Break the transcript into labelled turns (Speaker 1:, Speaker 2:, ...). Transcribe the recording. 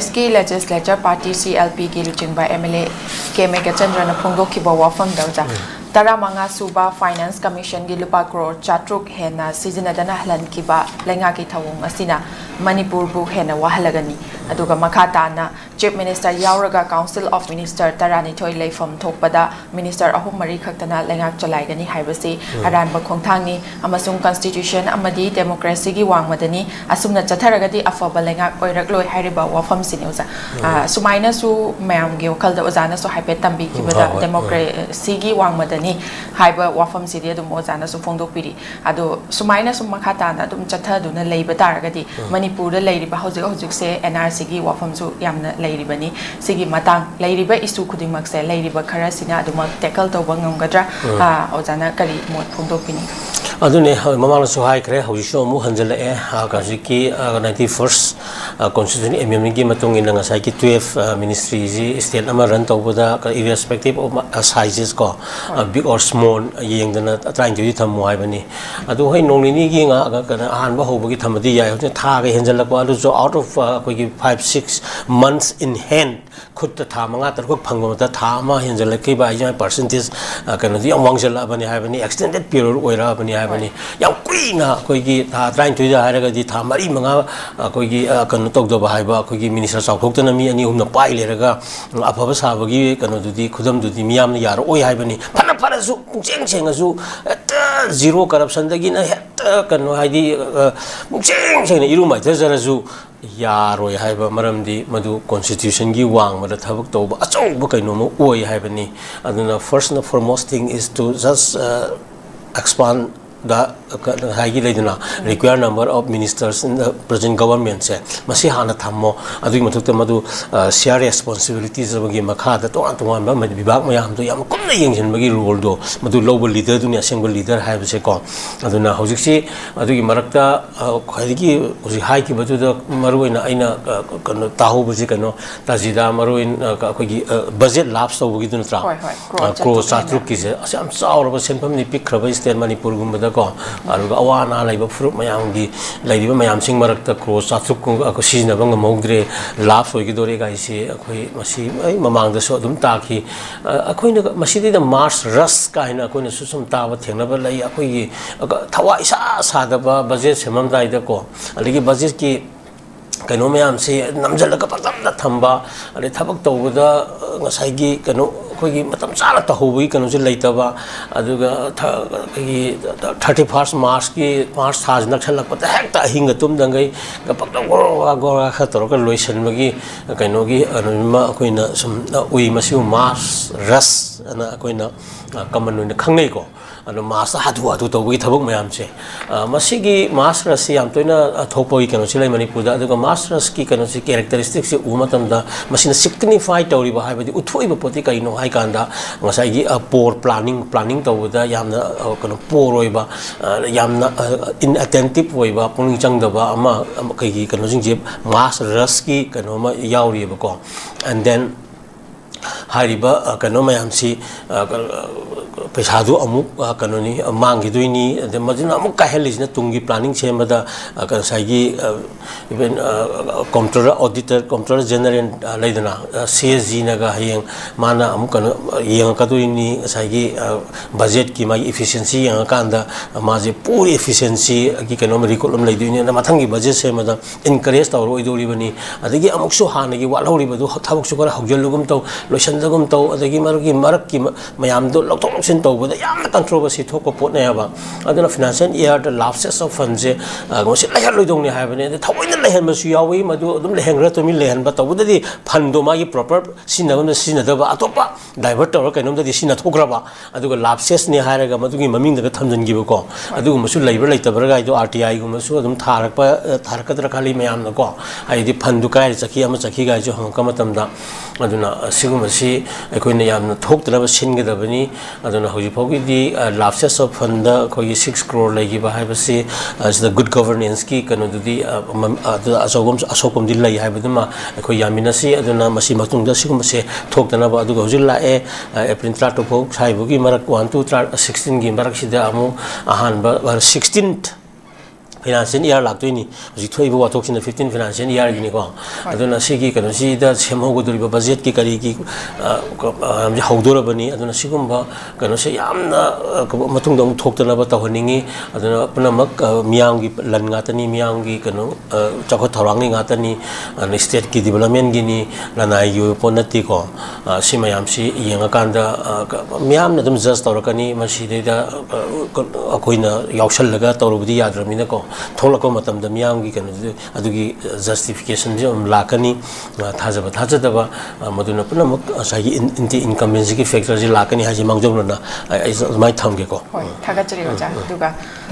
Speaker 1: Congress ki legislature party CLP ki luchingba MLA 𝐀𝐍𝐀𝐋 phongdokhiba wafam dauda tara manga suba finance commission gi lupa crore chatruk hena sizinadana hlankiba lenga ki thawung asina manipur bu hena wahalagani aduga makhatana chief minister yauraga council of minister tarani thoi leifam thokpada minister ahum mari khaktana lenga chalaigani haibasi aranba khongthangni amasung constitution amadi democracy gi wangmadani asumna chatharagadi afaba lenga oirakloi hairiba wafam sineuza sumaina su mayam gi okhalda ozana so haipet tambi kibada democracy gi wangmadani haiba wafam sidi adum ozana su phongdokpiri adu sumaina su makhatana adum chathaduna leiba taragadi manipur da leiriba hojik se NRC gi wafam su yamna leiribani sigi matang leiriba isu khudingmak se leiriba khara sina aduma tackle tawba ngamgadra ozana kari mot phongdokpini
Speaker 2: adune mamang so hai kre hojisho mu hanjala e kajiki 91st constitution amendment gi matung in nga sai ki 12 ministry ji state ama run tawbada irrespective of sizes ko big or small yengdana trying to tham mo haibani adu hoi nonglini gi nga kana ahan ba hobagi thamadi ya tha ga henjala ko adu so out of koi gi 5-6 months in hand khut ta tha manga tar ko phangom ta tha ma henjala ki ba ya percentage kana di amwangjala bani haibani extended period oira bani haibani yam kuina koi gi tha trying to ha raga di tha mari manga koi gi kana tok do ba haiba koi gi minister chawthokta mi ani humna pai le raga afaba sabagi kana du di khudam du di miyam na yar oi haibani phana phana su cheng cheng su zero corruption dagi na kana haidi cheng cheng iru mai thara su yaroi haiba maramdi madu constitution gi wang mada thabak tawba achauba kaino mo oi haibani aduna first and foremost thing is to just expand the required number of ministers in the present government se masi hana thammo adu mathukta madu share responsibilities bagi makha da to antuan ba bibak mayam to yam kumna yengsin bagi role do madu global leader dunia single leader have se ko aduna hojik si adu gi marakta khadigi uji hai ki batu da maruina aina kano tahu buji kano tajida maruin ko gi budget lapse to bagi dun tra cro satruk ki se asam saur ba senpam ni pikraba state manipur gumba ko aruga awana laiba fruit mayam gi laiba mayam sing marakta cross atruk ko sijna bang mogdre laps hoigi dore ga isi akoi masi ai mamang da so dum ta ki akoi na masi da mars rus ka ina akoi na susum ta ba thengna ba lai akoi gi thawa isa sa da ba budget semam dai da ko aligi budget ki kano mayam se namjala ka patam da thamba ale thabak tawda ngasai gi kano kogi matam sala ta hobi kano je leitaba aduga gi 31st March ki 5 thaj nakhala pata hekta hinga tum dangai ka pakta gora khator ka loisan magi kano gi anuma koina sum ui masiu mas ras ana koina kaman ne khangnei ko ano mas hadu tawgi thabuk mayam che masigi mas ras yam toina thopoi kano silai manipur da aduga mas ras ki kano si characteristics se umatam da masina signify tawri ba haibadi uthoi ba poti kaino hai kanda ngasai gi por planning tawda yamna kano poroi ba yamna inattentive oi ba puning changda ba ama kai gi kano jing je mas ras ki kano ma yauri ba ko and then hariba kano mayam si pesadu amuk kano ni mangi duini de majina amuk ka helisna tungi planning chemada kan sai even comptroller auditor comptroller general laidana CSG naga hayeng mana amuk kano yeng ka duini sai budget ki mai efficiency yang kanda maje puri efficiency ki kano curriculum laiduini na mathangi budget semada encourage tawro idori bani adagi amuk su hanagi walhori badu thabuk su kara haujalugum taw loisandagum taw adagi marak ki mayam do loktok sin tawbada yamna controversy thoko pot na ba aduna financial year the lapses of funds ngosi lahan loidong ni habane thawoina lahan masu yawi madu adum lehengra to mi lehan ba tawda di phando ma gi proper sinagum na sinada ba atopa divert tawra kainom da di sina thokra ba aduga lapses ni haraga madu gi maming da thamjan gi ba ko aduga masu laibra laitabra ga do RTI gu masu adum tharakadra khali mayam na ko ai di phandu kai chaki ama chaki ga jo hangka matam da aduna sigumasi akoina yamna thoktra ba singa da bani aduna hoji phogi di lapses of fund ko 6 crore lagi ba hai basi as the good governance ki kanu di asokum di lai hai baduma ko yamina si aduna masi matung da sigum se thokdana ba adu hoji la e april 3 to phok sai bugi marak 1 to 16 gi marak sida amu ahan ba 16th financial year laktoini ji thoibu wa toksina 15 financial year gini ko aduna sigi kanu si da semho goduri budget ki kari ki am ji haudora bani aduna sigumba kanu se yamna matung dong thoktana ba tawhaningi aduna punamak miyang gi lan ngatani miyang gi kanu chakho thorangi ngatani state ki development gini lanai yu ponati ko simayam si yenga kanda miyam na dum just tawrakani masi da akoina yaushal laga tawrubdi yadramina ko tholako matam da miyam gi kanu adugi justification je lakani thajaba maduna punamak asagi incumbency ki factor je lakani haji mangjomna mai thamge ko
Speaker 1: hoi thagachari oja duga